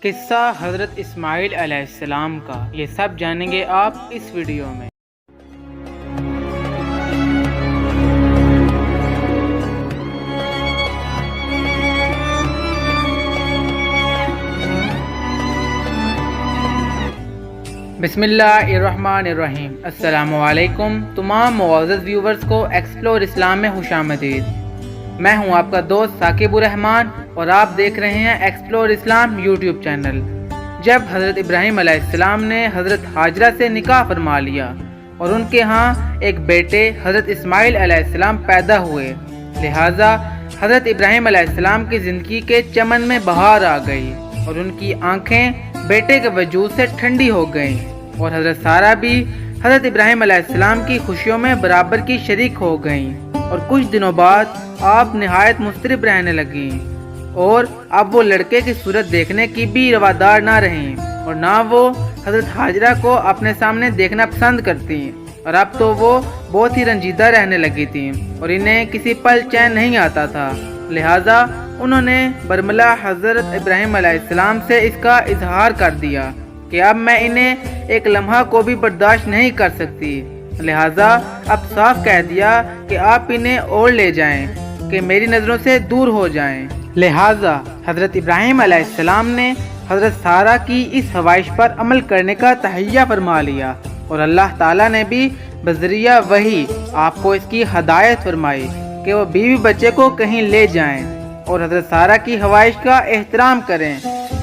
قصہ حضرت اسماعیل علیہ السلام کا، یہ سب جانیں گے آپ اس ویڈیو میں۔ بسم اللہ الرحمن الرحیم۔ السلام علیکم تمام معزز ویورز کو ایکسپلور اسلام میں خوش آمدید۔ میں ہوں آپ کا دوست ثاقب الرحمان اور آپ دیکھ رہے ہیں ایکسپلور اسلام یوٹیوب چینل۔ جب حضرت ابراہیم علیہ السلام نے حضرت ہاجرہ سے نکاح فرما لیا اور ان کے ہاں ایک بیٹے حضرت اسماعیل علیہ السلام پیدا ہوئے، لہٰذا حضرت ابراہیم علیہ السلام کی زندگی کے چمن میں بہار آ گئی اور ان کی آنکھیں بیٹے کے وجود سے ٹھنڈی ہو گئیں، اور حضرت سارہ بھی حضرت ابراہیم علیہ السلام کی خوشیوں میں برابر کی شریک ہو گئیں، اور کچھ دنوں بعد آپ نہایت مضطرب رہنے لگیں، اور اب وہ لڑکے کی صورت دیکھنے کی بھی روادار نہ رہیں، اور نہ وہ حضرت ہاجرہ کو اپنے سامنے دیکھنا پسند کرتی، اور اب تو وہ بہت ہی رنجیدہ رہنے لگی تھیں اور انہیں کسی پل چین نہیں آتا تھا۔ لہٰذا انہوں نے برملا حضرت ابراہیم علیہ السلام سے اس کا اظہار کر دیا کہ اب میں انہیں ایک لمحہ کو بھی برداشت نہیں کر سکتی، لہٰذا اب صاف کہہ دیا کہ آپ انہیں اور لے جائیں کہ میری نظروں سے دور ہو جائیں۔ لہٰذا حضرت ابراہیم علیہ السلام نے حضرت سارہ کی اس خواہش پر عمل کرنے کا تہیہ فرما لیا، اور اللہ تعالیٰ نے بھی بذریعہ وحی آپ کو اس کی ہدایت فرمائی کہ وہ بیوی بچے کو کہیں لے جائیں اور حضرت سارہ کی خواہش کا احترام کریں۔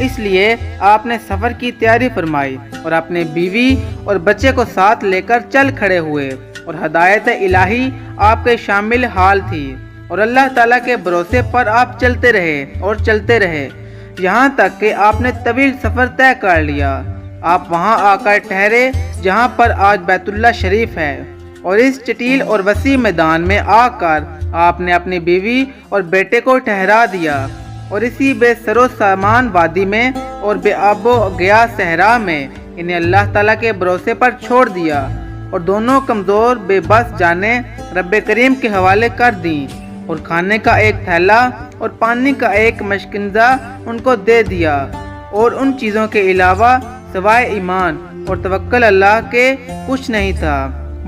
اس لیے آپ نے سفر کی تیاری فرمائی اور اپنے بیوی اور بچے کو ساتھ لے کر چل کھڑے ہوئے، اور ہدایت الہی آپ کے شامل حال تھی، اور اللہ تعالیٰ کے بھروسے پر آپ چلتے رہے یہاں تک کہ آپ نے طویل سفر طے کر لیا۔ آپ وہاں آ کر ٹھہرے جہاں پر آج بیت اللہ شریف ہے، اور اس چٹیل اور وسیع میدان میں آ کر آپ نے اپنی بیوی اور بیٹے کو ٹھہرا دیا، اور اسی بے سر و سامان وادی میں اور بے آب و گیا صحرا میں انہیں اللہ تعالیٰ کے بھروسے پر چھوڑ دیا، اور دونوں کمزور بے بس جانیں رب کریم کے حوالے کر دیں، اور کھانے کا ایک تھیلا اور پانی کا ایک مشکنزہ ان کو دے دیا، اور ان چیزوں کے علاوہ سوائے ایمان اور توکل اللہ کے کچھ نہیں تھا۔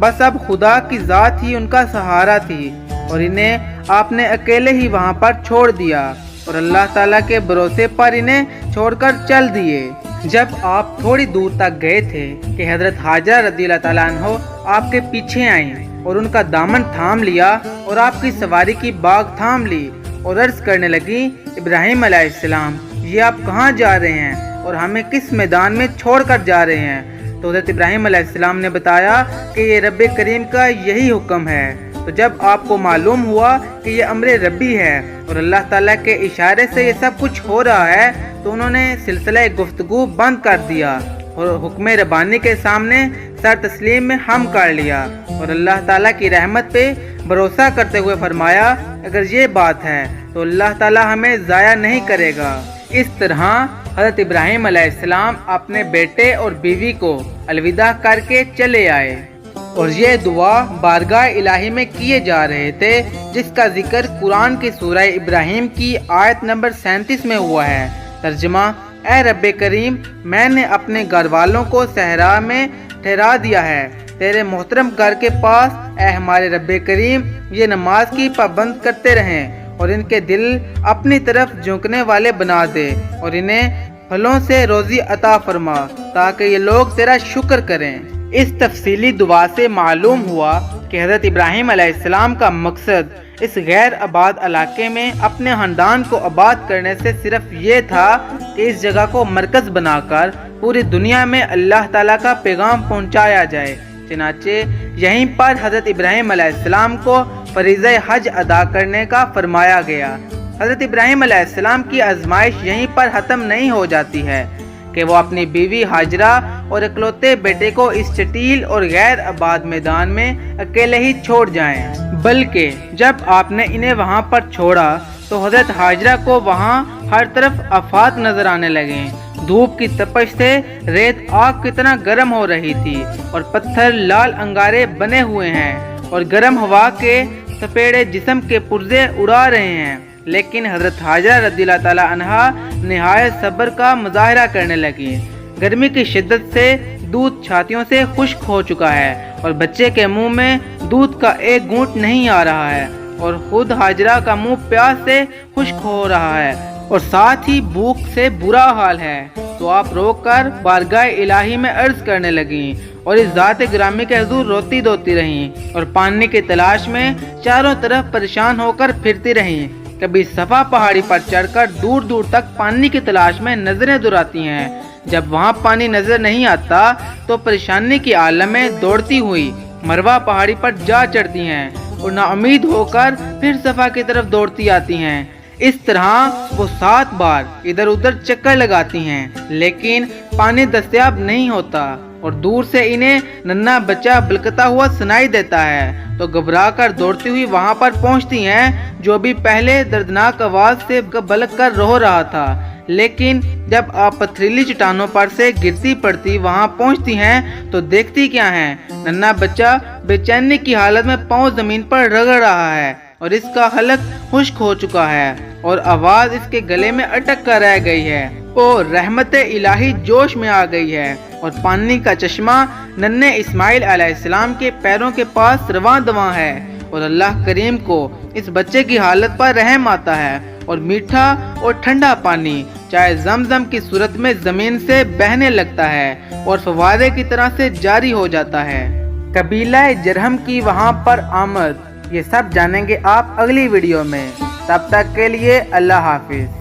بس اب خدا کی ذات ہی ان کا سہارا تھی، اور انہیں آپ نے اکیلے ہی وہاں پر چھوڑ دیا، اور اللہ تعالیٰ کے بھروسے پر انہیں چھوڑ کر چل دیے۔ جب آپ تھوڑی دور تک گئے تھے کہ حضرت ہاجرہ رضی اللہ تعالیٰ عنہ آپ کے پیچھے آئیں اور ان کا دامن تھام لیا اور آپ کی سواری کی باگ تھام لی، اور عرض کرنے لگیں، ابراہیم علیہ السلام، یہ آپ کہاں جا رہے ہیں اور ہمیں کس میدان میں چھوڑ کر جا رہے ہیں؟ تو حضرت ابراہیم علیہ السلام نے بتایا کہ یہ رب کریم کا یہی حکم ہے۔ تو جب آپ کو معلوم ہوا کہ یہ امر ربی ہے اور اللہ تعالیٰ کے اشارے سے یہ سب کچھ ہو رہا ہے، تو انہوں نے سلسلہ گفتگو بند کر دیا اور حکم ربانی کے سامنے سر تسلیم میں ہم کر لیا، اور اللہ تعالیٰ کی رحمت پہ بھروسہ کرتے ہوئے فرمایا، اگر یہ بات ہے تو اللہ تعالیٰ ہمیں ضائع نہیں کرے گا۔ اس طرح حضرت ابراہیم علیہ السلام اپنے بیٹے اور بیوی کو الوداع کر کے چلے آئے، اور یہ دعا بارگاہ الہی میں کیے جا رہے تھے، جس کا ذکر قرآن کی سورہ ابراہیم کی آیت نمبر 37 میں ہوا ہے۔ ترجمہ: اے رب کریم، میں نے اپنے گھر والوں کو صحرا میں ٹھہرا دیا ہے، تیرے محترم گھر کے پاس، اے ہمارے رب کریم، یہ نماز کی پابند کرتے رہیں اور ان کے دل اپنی طرف جھکنے والے بنا دے، اور انہیں پھلوں سے روزی عطا فرما تاکہ یہ لوگ تیرا شکر کریں۔ اس تفصیلی دعا سے معلوم ہوا کہ حضرت ابراہیم علیہ السلام کا مقصد اس غیر آباد علاقے میں اپنے خاندان کو آباد کرنے سے صرف یہ تھا کہ اس جگہ کو مرکز بنا کر پوری دنیا میں اللہ تعالیٰ کا پیغام پہنچایا جائے۔ چنانچہ یہیں پر حضرت ابراہیم علیہ السلام کو فریضہ حج ادا کرنے کا فرمایا گیا۔ حضرت ابراہیم علیہ السلام کی آزمائش یہیں پر ختم نہیں ہو جاتی ہے کہ وہ اپنی بیوی ہاجرہ اور اکلوتے بیٹے کو اس چٹیل اور غیر آباد میدان میں اکیلے ہی چھوڑ جائیں، بلکہ جب آپ نے انہیں وہاں پر چھوڑا تو حضرت ہاجرہ کو وہاں ہر طرف آفات نظر آنے لگیں۔ دھوپ کی تپش سے ریت آگ کی طرح گرم ہو رہی تھی، اور پتھر لال انگارے بنے ہوئے ہیں، اور گرم ہوا کے سپیڑے جسم کے پرزے اڑا رہے ہیں، لیکن حضرت حاجرہ رضی اللہ تعالی عنہا نہایت صبر کا مظاہرہ کرنے لگی۔ گرمی کی شدت سے دودھ چھاتیوں سے خشک ہو چکا ہے اور بچے کے منہ میں دودھ کا ایک گھونٹ نہیں آ رہا ہے، اور خود حاجرہ کا منہ پیاس سے خشک ہو رہا ہے اور ساتھ ہی بھوک سے برا حال ہے۔ تو آپ روک کر بارگاہ الہی میں عرض کرنے لگیں اور اس ذات گرامی کے حضور روتی دھوتی رہیں اور پانی کی تلاش میں چاروں طرف پریشان ہو کر پھرتی رہیں۔ کبھی صفا پہاڑی پر چڑھ کر دور دور تک پانی کی تلاش میں نظریں دراتی ہیں۔ جب وہاں پانی نظر نہیں آتا تو پریشانی کی عالم میں دوڑتی ہوئی مروہ پہاڑی پر جا چڑھتی ہیں اور نا امید ہو کر پھر صفا کی طرف دوڑتی آتی ہیں۔ اس طرح وہ 7 بار ادھر ادھر چکر لگاتی ہیں، لیکن پانی دستیاب نہیں ہوتا اور دور سے انہیں ننھا بچہ بلکتا ہوا سنائی دیتا ہے تو گھبرا کر دوڑتی ہوئی وہاں پر پہنچتی ہیں جو بھی پہلے دردناک آواز سے بلک کر رو رہا تھا، لیکن جب آپ پتھریلی چٹانوں پر سے گرتی پڑتی وہاں پہنچتی ہیں تو دیکھتی کیا ہیں، ننھا بچہ بے چینی کی حالت میں پاؤں زمین پر رگڑ رہا ہے اور اس کا حلق خشک ہو چکا ہے اور آواز اس کے گلے میں اٹک کر رہ گئی ہے اور رحمت الہی جوش میں آ گئی ہے اور پانی کا چشمہ ننھے اسماعیل علیہ السلام کے پیروں کے پاس رواں دواں ہے اور اللہ کریم کو اس بچے کی حالت پر رحم آتا ہے اور میٹھا اور ٹھنڈا پانی چاہے زمزم کی صورت میں زمین سے بہنے لگتا ہے اور فوارے کی طرح سے جاری ہو جاتا ہے۔ قبیلہ جرہم کی وہاں پر آمد، یہ سب جانیں گے آپ اگلی ویڈیو میں۔ تب تک کے لیے اللہ حافظ۔